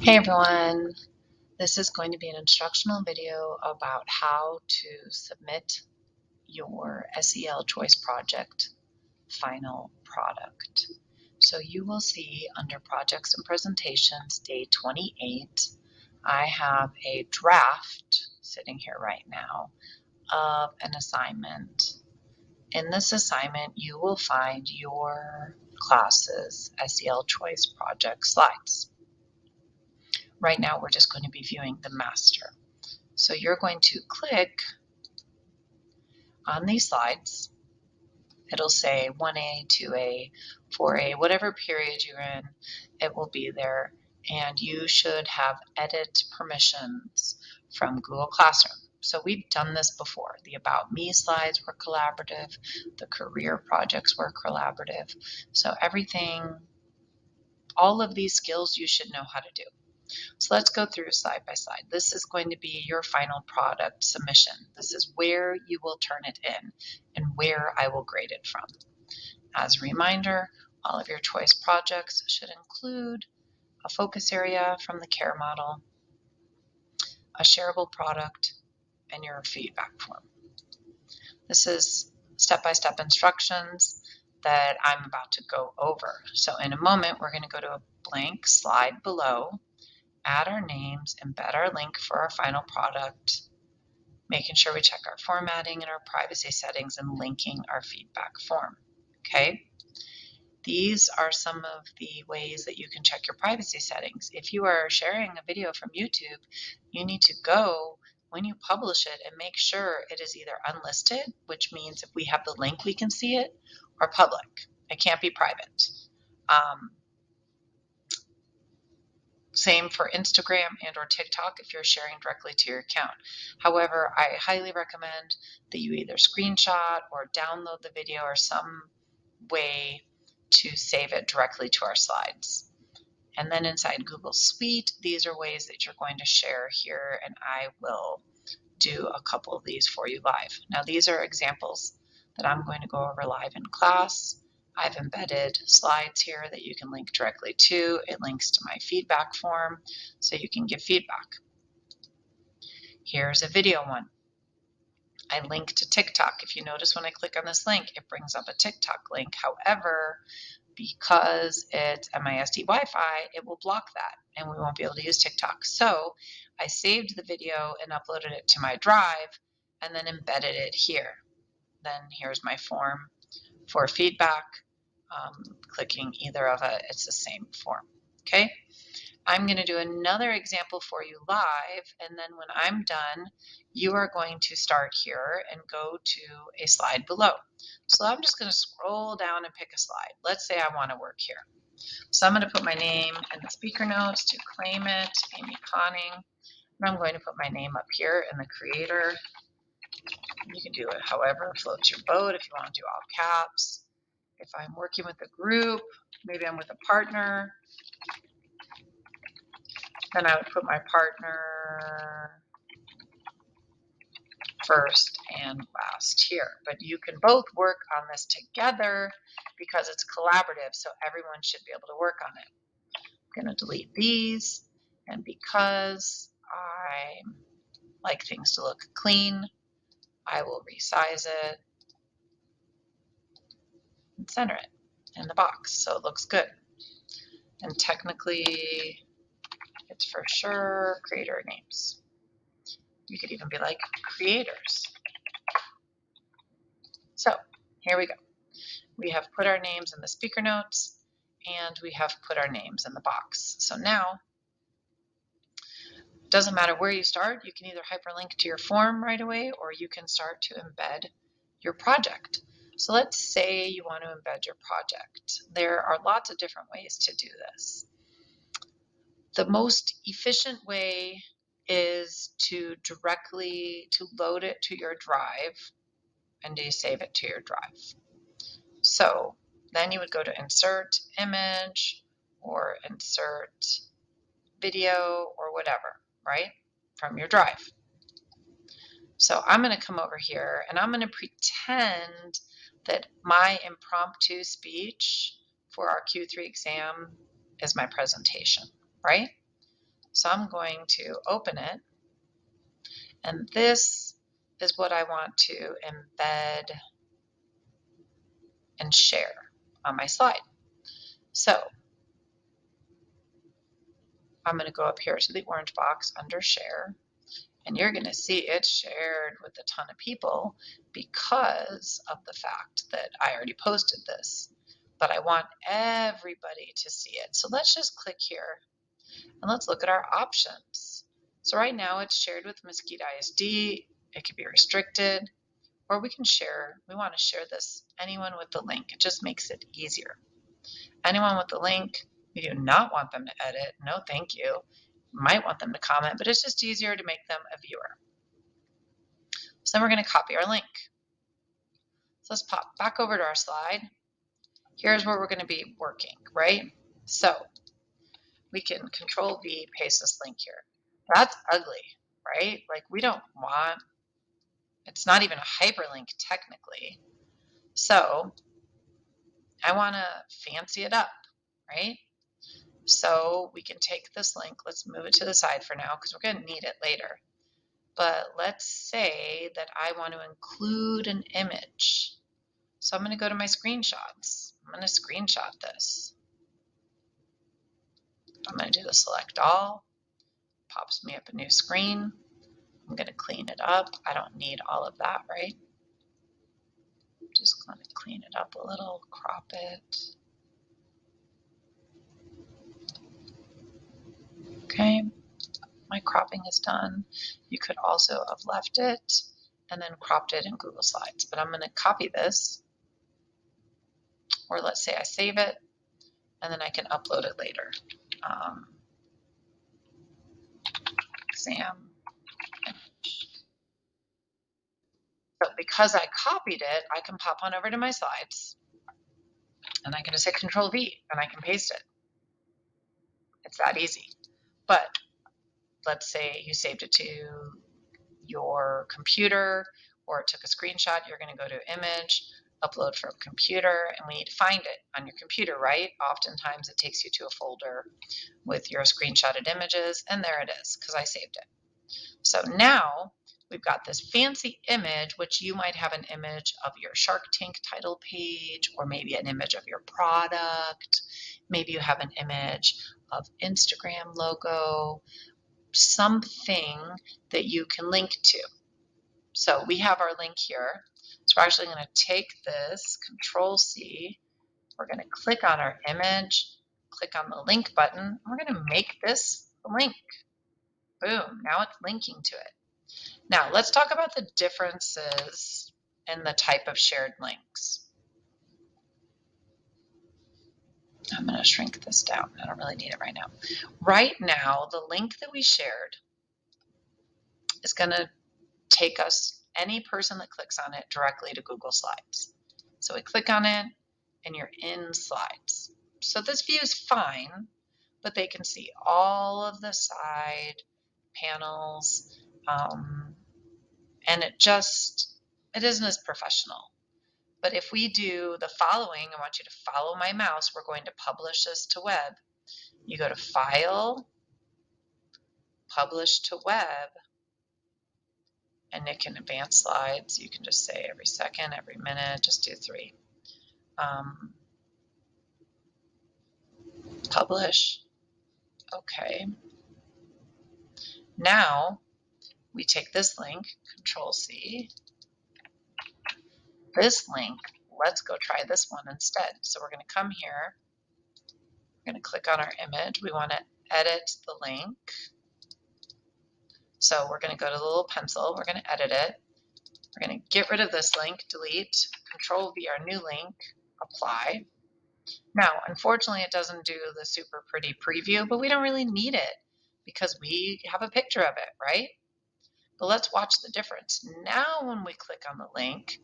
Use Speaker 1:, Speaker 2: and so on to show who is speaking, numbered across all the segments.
Speaker 1: Hey everyone, this is going to be an instructional video about how to submit your SEL choice project final product. So you will see under projects and presentations, day 28, I have a draft sitting here right now of an assignment. In this assignment, you will find your class's SEL choice project slides. Right now, we're just going to be viewing the master. So you're going to click on these slides. It'll say 1A, 2A, 4A, whatever period you're in, it will be there. And you should have edit permissions from Google Classroom. So we've done this before. The About Me slides were collaborative. The career projects were collaborative. So everything, all of these skills you should know how to do. So let's go through slide by slide. This is going to be your final product submission. This is where you will turn it in and where I will grade it from. As a reminder, all of your choice projects should include a focus area from the care model, a shareable product, and your feedback form. This is step-by-step instructions that I'm about to go over. So in a moment, we're going to go to a blank slide below, add our names, embed our link for our final product, making sure we check our formatting and our privacy settings, and linking our feedback form. Okay? These are some of the ways that you can check your privacy settings. If you are sharing a video from YouTube, you need to go when you publish it and make sure it is either unlisted, which means if we have the link we can see it, or public. It can't be private. Same for Instagram and or TikTok if you're sharing directly to your account. However, I highly recommend that you either screenshot or download the video or some way to save it directly to our slides. And then inside Google Suite, these are ways that you're going to share here, and I will do a couple of these for you live. Now, these are examples that I'm going to go over live in class. I've embedded slides here that you can link directly to. It links to my feedback form so you can give feedback. Here's a video one. I link to TikTok. If you notice when I click on this link, it brings up a TikTok link. However, because it's MISD Wi-Fi, it will block that and we won't be able to use TikTok. So I saved the video and uploaded it to my drive and then embedded it here. Then here's my form for feedback. Clicking either of it, it's the same form. Okay, I'm going to do another example for you live, and then when I'm done, you are going to start here and go to a slide below. So I'm just going to scroll down and pick a slide. Let's say I want to work here. So I'm going to put my name in the speaker notes to claim it, Amy Conning, and I'm going to put my name up here in the creator. You can do it however floats your boat if you want to do all caps. If I'm working with a group, maybe I'm with a partner, then I would put my partner first and last here. But you can both work on this together because it's collaborative, so everyone should be able to work on it. I'm going to delete these, and because I like things to look clean, I will resize it and center it in the box so it looks good. And technically, it's for sure creator names. You could even be like creators. So here we go. We have put our names in the speaker notes and we have put our names in the box. So now, it doesn't matter where you start. You can either hyperlink to your form right away or you can start to embed your project. So let's say you want to embed your project. There are lots of different ways to do this. The most efficient way is to directly load it to your drive and to save it to your drive. So then you would go to insert image or insert video or whatever, right, from your drive. So I'm going to come over here and I'm going to pretend that my impromptu speech for our Q3 exam is my presentation, right? So I'm going to open it, and this is what I want to embed and share on my slide. So I'm going to go up here to the orange box under share, and you're going to see it's shared with a ton of people because of the fact that I already posted this, but I want everybody to see it. So let's just click here and let's look at our options. So right now it's shared with Mesquite ISD. It can be restricted, or we can share. We want to share this anyone with the link. It just makes it easier. Anyone with the link, we do not want them to edit. No, thank you. Might want them to comment, but it's just easier to make them a viewer. So then we're going to copy our link. So let's pop back over to our slide. Here's where we're going to be working, right? So we can Control V, paste this link here. That's ugly, right? Like we don't want, it's not even a hyperlink technically. So I want to fancy it up, right? So we can take this link, let's move it to the side for now because we're going to need it later. But let's say that I want to include an image. So I'm going to go to my screenshots. I'm going to screenshot this. I'm going to do the select all. Pops me up a new screen. I'm going to clean it up. I don't need all of that, right? Just going to clean it up a little, crop it. Okay, my cropping is done. You could also have left it and then cropped it in Google Slides, but I'm going to copy this, or let's say I save it and then I can upload it later. Exam. So because I copied it, I can pop on over to my slides and I can just hit Control V and I can paste it. It's that easy. But let's say you saved it to your computer or took a screenshot, you're going to go to image, upload from computer, and we need to find it on your computer, right? Oftentimes it takes you to a folder with your screenshotted images, and there it is because I saved it. So now we've got this fancy image, which you might have an image of your Shark Tank title page, or maybe an image of your product. Maybe you have an image of Instagram logo, something that you can link to. So we have our link here. So we're actually going to take this, Control C, we're going to click on our image, click on the link button, and we're going to make this a link. Boom, now it's linking to it. Now let's talk about the differences in the type of shared links. I'm going to shrink this down. I don't really need it right now. Right now, the link that we shared is going to take us, any person that clicks on it, directly to Google Slides. So we click on it and you're in Slides. So this view is fine, but they can see all of the side panels, and it isn't as professional. But if we do the following, I want you to follow my mouse. We're going to publish this to web. You go to File, Publish to Web, and Nick can advance slides. You can just say every second, every minute, just do 3. Publish. Okay. Now we take this link, Control C. This link, let's go try this one instead. So we're going to come here. We're going to click on our image. We want to edit the link. So we're going to go to the little pencil. We're going to edit it. We're going to get rid of this link, delete, Control V our new link, apply. Now, unfortunately, it doesn't do the super pretty preview, but we don't really need it because we have a picture of it, right? But let's watch the difference. Now, when we click on the link,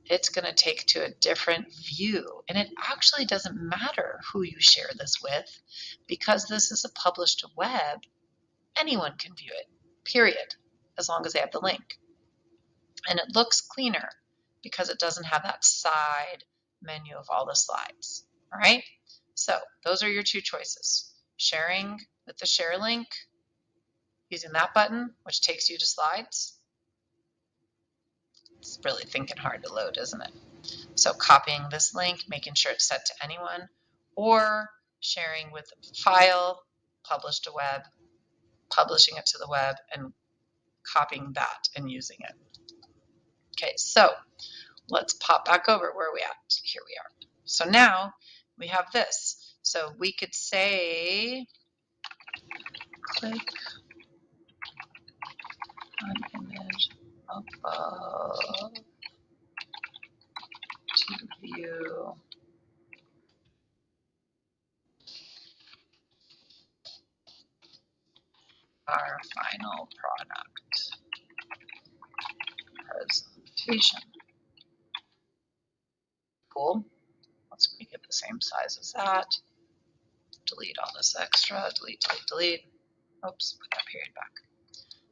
Speaker 1: it's going to take to a different view. And it actually doesn't matter who you share this with because this is a published to web. Anyone can view it, period, as long as they have the link. And it looks cleaner because it doesn't have that side menu of all the slides. All right, so those are your 2 choices. Sharing with the share link using that button, which takes you to slides. It's really thinking hard to load, isn't it? So copying this link, making sure it's set to anyone, or sharing with a file, published to web, publishing it to the web, and copying that and using it. Okay, so let's pop back over. Where are we at? Here we are. So now we have this. So we could say, click on image above to view our final product presentation. Cool. Let's make it the same size as that. Delete all this extra. Delete, delete, delete. Oops, put that period back.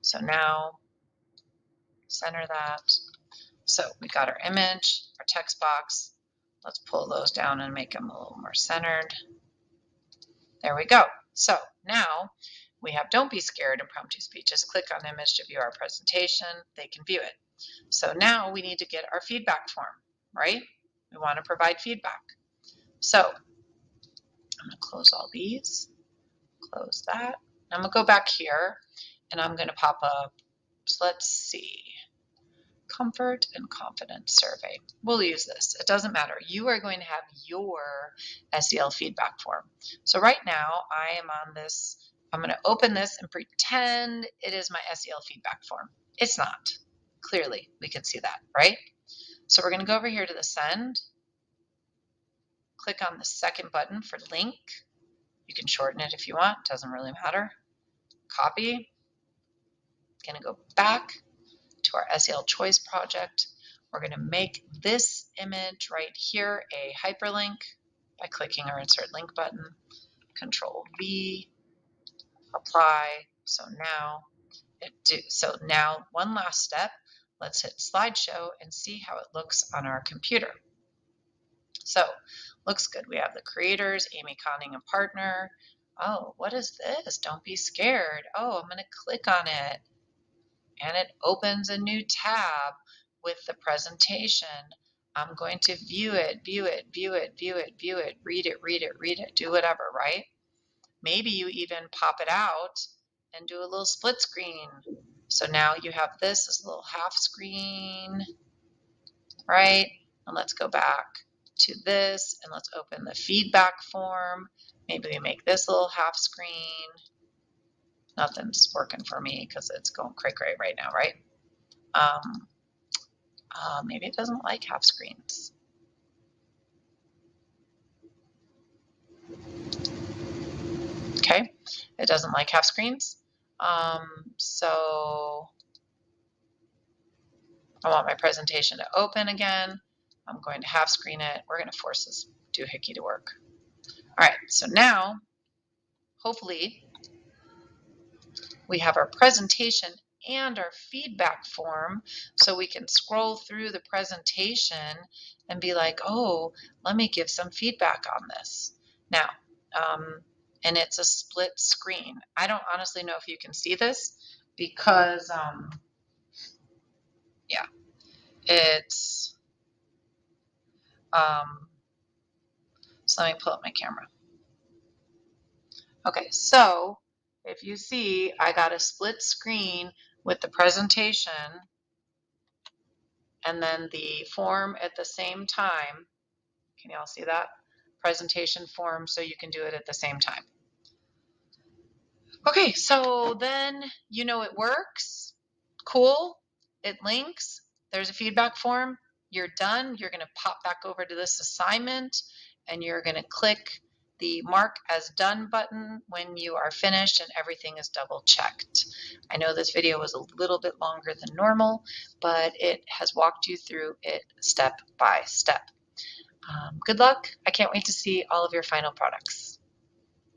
Speaker 1: So now center that. So we got our image, our text box. Let's pull those down and make them a little more centered. There we go. So now we have don't be scared impromptu speeches. Click on image to view our presentation. They can view it. So now we need to get our feedback form, right? We want to provide feedback. So I'm going to close all these, close that. I'm going to go back here and I'm going to pop up, let's see, comfort and confidence survey. We'll use this. It doesn't matter. You are going to have your SEL feedback form. So right now I am on this. I'm going to open this and pretend it is my SEL feedback form. It's not. Clearly, we can see that, right? So we're going to go over here to the send. Click on the second button for link. You can shorten it if you want. Doesn't really matter. Copy. Going to go back to our SEL choice project. We're going to make this image right here a hyperlink by clicking our insert link button. Control V, apply. So now one last step. Let's hit slideshow and see how it looks on our computer. So looks good. We have the creators, Amy Conning, and partner. Oh, what is this? Don't be scared. Oh, I'm going to click on it. And it opens a new tab with the presentation. I'm going to view it, view it, view it, view it, view it, read it, read it, read it, do whatever, right? Maybe you even pop it out and do a little split screen. So now you have this as a little half screen, right? And let's go back to this and let's open the feedback form. Maybe we make this a little half screen. Nothing's working for me because it's going cray-cray right now, right? Maybe it doesn't like half screens. Okay, it doesn't like half screens. So I want my presentation to open again. I'm going to half screen it. We're going to force this doohickey to work. All right, so now hopefully we have our presentation and our feedback form so we can scroll through the presentation and be like, oh, let me give some feedback on this. Now, and it's a split screen. I don't honestly know if you can see this because, yeah, it's, so let me pull up my camera. Okay, so if you see, I got a split screen with the presentation and then the form at the same time. Can y'all see that? Presentation form, so you can do it at the same time. Okay, so then you know it works. Cool. It links. There's a feedback form. You're done. You're going to pop back over to this assignment and you're going to click the mark as done button when you are finished and everything is double checked. I know this video was a little bit longer than normal, but it has walked you through it step by step. Good luck. I can't wait to see all of your final products.